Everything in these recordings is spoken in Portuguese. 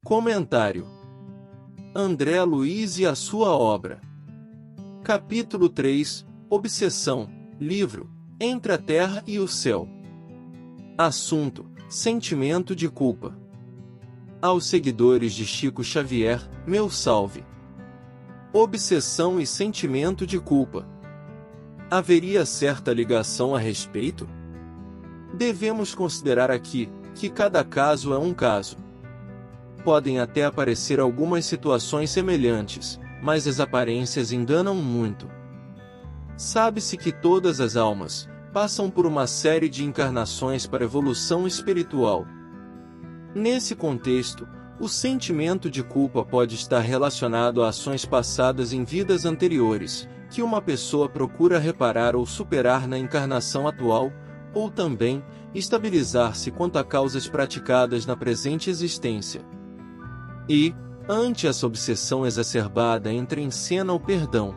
Comentário: André Luiz e a sua obra. Capítulo 3, Obsessão, livro, Entre a Terra e o Céu. Assunto: sentimento de culpa. Aos seguidores de Chico Xavier, meu salve. Obsessão e sentimento de culpa. Haveria certa ligação a respeito? Devemos considerar aqui que cada caso é um caso. Podem até aparecer algumas situações semelhantes, mas as aparências enganam muito. Sabe-se que todas as almas passam por uma série de encarnações para evolução espiritual. Nesse contexto, o sentimento de culpa pode estar relacionado a ações passadas em vidas anteriores, que uma pessoa procura reparar ou superar na encarnação atual, ou também, estabilizar-se quanto a causas praticadas na presente existência. E, ante essa obsessão exacerbada, entra em cena o perdão.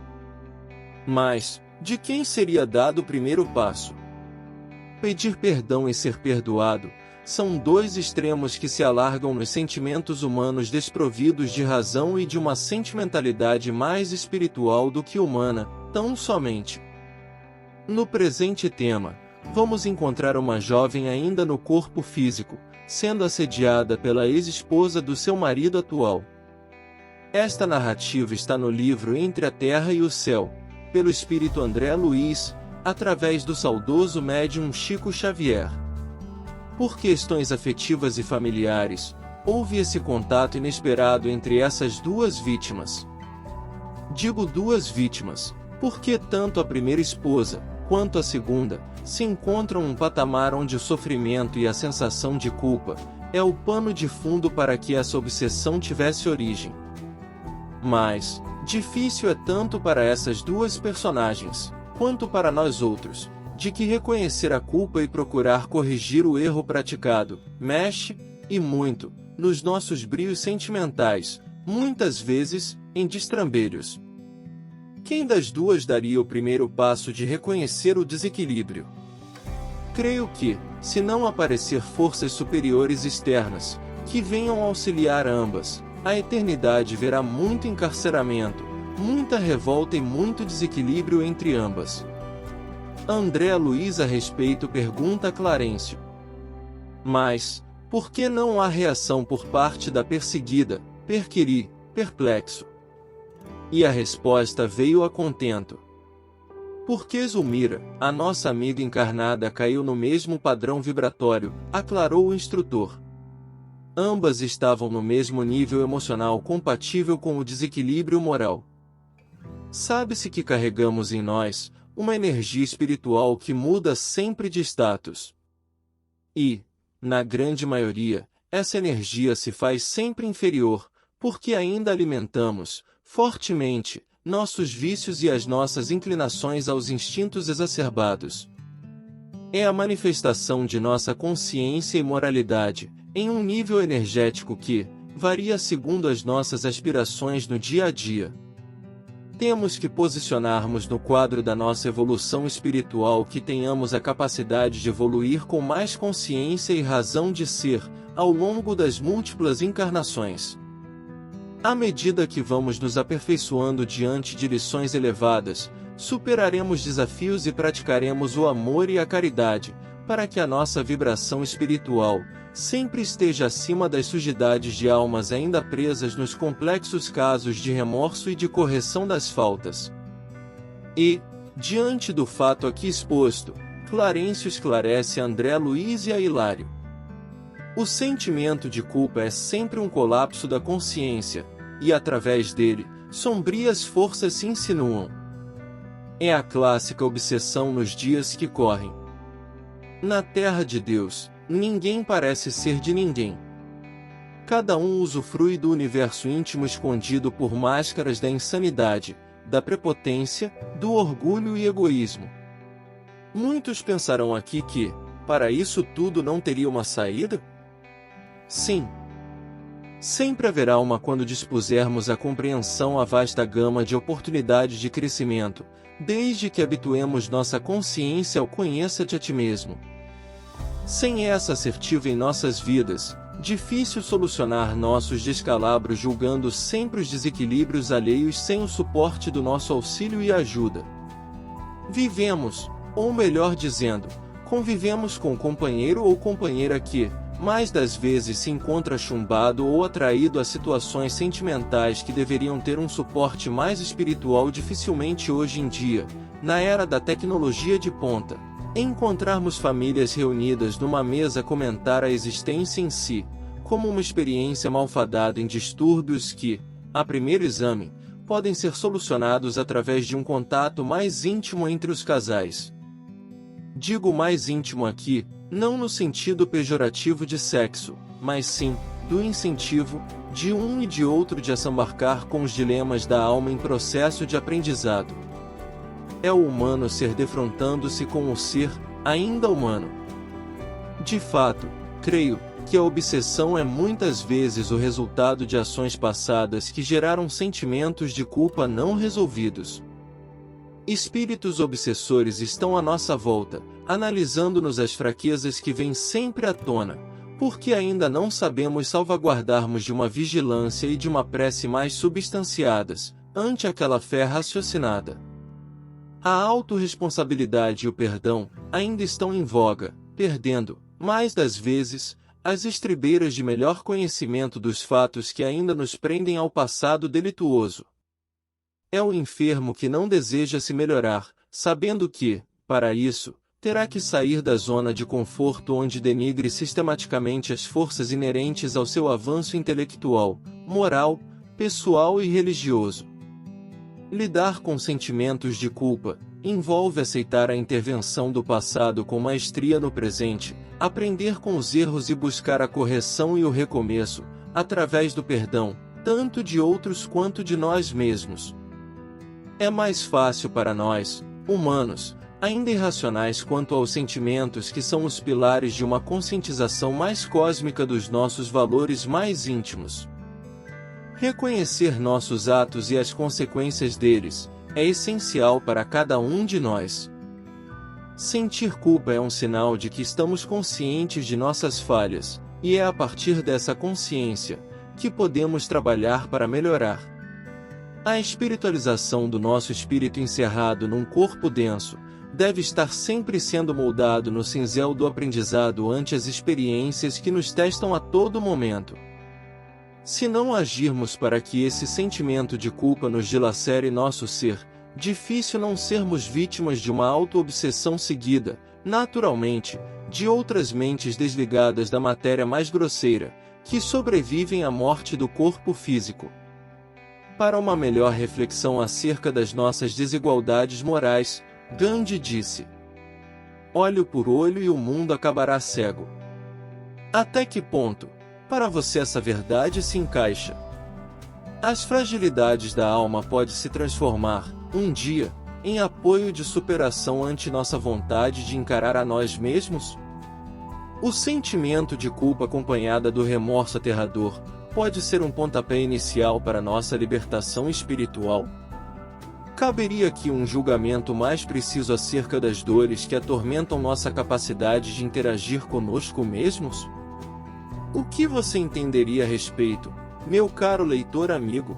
Mas, de quem seria dado o primeiro passo? Pedir perdão e ser perdoado são dois extremos que se alargam nos sentimentos humanos desprovidos de razão e de uma sentimentalidade mais espiritual do que humana, tão somente. No presente tema, vamos encontrar uma jovem ainda no corpo físico, sendo assediada pela ex-esposa do seu marido atual. Esta narrativa está no livro Entre a Terra e o Céu, pelo espírito André Luiz, através do saudoso médium Chico Xavier. Por questões afetivas e familiares, houve esse contato inesperado entre essas duas vítimas. Digo duas vítimas, porque tanto a primeira esposa, quanto a segunda, se encontram em um patamar onde o sofrimento e a sensação de culpa é o pano de fundo para que essa obsessão tivesse origem. Mas, difícil é tanto para essas duas personagens, quanto para nós outros, de que reconhecer a culpa e procurar corrigir o erro praticado, mexe, e muito, nos nossos brios sentimentais, muitas vezes, em destrambelhos. Quem das duas daria o primeiro passo de reconhecer o desequilíbrio? Creio que, se não aparecer forças superiores externas, que venham auxiliar ambas, a eternidade verá muito encarceramento, muita revolta e muito desequilíbrio entre ambas. André Luiz a respeito pergunta a Clarencio: mas, por que não há reação por parte da perseguida? Perquiri, perplexo. E a resposta veio a contento. Porque Zulmira, a nossa amiga encarnada, caiu no mesmo padrão vibratório, aclarou o instrutor. Ambas estavam no mesmo nível emocional compatível com o desequilíbrio moral. Sabe-se que carregamos em nós uma energia espiritual que muda sempre de status. E, na grande maioria, essa energia se faz sempre inferior, porque ainda alimentamos, fortemente, nossos vícios e as nossas inclinações aos instintos exacerbados. É a manifestação de nossa consciência e moralidade, em um nível energético que varia segundo as nossas aspirações no dia a dia. Temos que posicionarmos no quadro da nossa evolução espiritual que tenhamos a capacidade de evoluir com mais consciência e razão de ser, ao longo das múltiplas encarnações. À medida que vamos nos aperfeiçoando diante de lições elevadas, superaremos desafios e praticaremos o amor e a caridade, para que a nossa vibração espiritual sempre esteja acima das sujidades de almas ainda presas nos complexos casos de remorso e de correção das faltas. E, diante do fato aqui exposto, Clarencio esclarece a André Luiz e a Hilário. O sentimento de culpa é sempre um colapso da consciência, e através dele, sombrias forças se insinuam. É a clássica obsessão nos dias que correm. Na terra de Deus, ninguém parece ser de ninguém. Cada um usufrui do universo íntimo escondido por máscaras da insanidade, da prepotência, do orgulho e egoísmo. Muitos pensarão aqui que, para isso tudo não teria uma saída? Sim. Sempre haverá uma quando dispusermos a compreensão à vasta gama de oportunidades de crescimento, desde que habituemos nossa consciência ao conheça-te a ti mesmo. Sem essa assertiva em nossas vidas, Difícil solucionar nossos descalabros julgando sempre os desequilíbrios alheios sem o suporte do nosso auxílio e ajuda. Vivemos, ou melhor dizendo, convivemos com um companheiro ou companheira que, mais das vezes se encontra chumbado ou atraído a situações sentimentais que deveriam ter um suporte mais espiritual. Dificilmente hoje em dia, na era da tecnologia de ponta, encontrarmos famílias reunidas numa mesa comentar a existência em si, como uma experiência malfadada em distúrbios que, a primeiro exame, podem ser solucionados através de um contato mais íntimo entre os casais. Digo mais íntimo aqui, não no sentido pejorativo de sexo, mas sim, do incentivo, de um e de outro de assambarcar com os dilemas da alma em processo de aprendizado. É o humano ser defrontando-se com o ser, ainda humano. De fato, creio que a obsessão é muitas vezes o resultado de ações passadas que geraram sentimentos de culpa não resolvidos. Espíritos obsessores estão à nossa volta, analisando-nos as fraquezas que vêm sempre à tona, porque ainda não sabemos salvaguardarmos de uma vigilância e de uma prece mais substanciadas, ante aquela fé raciocinada. A autorresponsabilidade e o perdão ainda estão em voga, perdendo, mais das vezes, as estribeiras de melhor conhecimento dos fatos que ainda nos prendem ao passado delituoso. É o enfermo que não deseja se melhorar, sabendo que, para isso, terá que sair da zona de conforto onde denigre sistematicamente as forças inerentes ao seu avanço intelectual, moral, pessoal e religioso. Lidar com sentimentos de culpa envolve aceitar a intervenção do passado com maestria no presente, aprender com os erros e buscar a correção e o recomeço, através do perdão, tanto de outros quanto de nós mesmos. É mais fácil para nós, humanos, ainda irracionais quanto aos sentimentos que são os pilares de uma conscientização mais cósmica dos nossos valores mais íntimos. Reconhecer nossos atos e as consequências deles é essencial para cada um de nós. Sentir culpa é um sinal de que estamos conscientes de nossas falhas, e é a partir dessa consciência que podemos trabalhar para melhorar. A espiritualização do nosso espírito encerrado num corpo denso deve estar sempre sendo moldado no cinzel do aprendizado ante as experiências que nos testam a todo momento. Se não agirmos para que esse sentimento de culpa nos dilacere nosso ser, difícil não sermos vítimas de uma auto-obsessão seguida, naturalmente, de outras mentes desligadas da matéria mais grosseira, que sobrevivem à morte do corpo físico. Para uma melhor reflexão acerca das nossas desigualdades morais, Gandhi disse: olho por olho e o mundo acabará cego. Até que ponto, para você, essa verdade se encaixa? As fragilidades da alma podem se transformar, um dia, em apoio de superação ante nossa vontade de encarar a nós mesmos? O sentimento de culpa acompanhada do remorso aterrador pode ser um pontapé inicial para nossa libertação espiritual. Caberia aqui um julgamento mais preciso acerca das dores que atormentam nossa capacidade de interagir conosco mesmos? O que você entenderia a respeito, meu caro leitor amigo?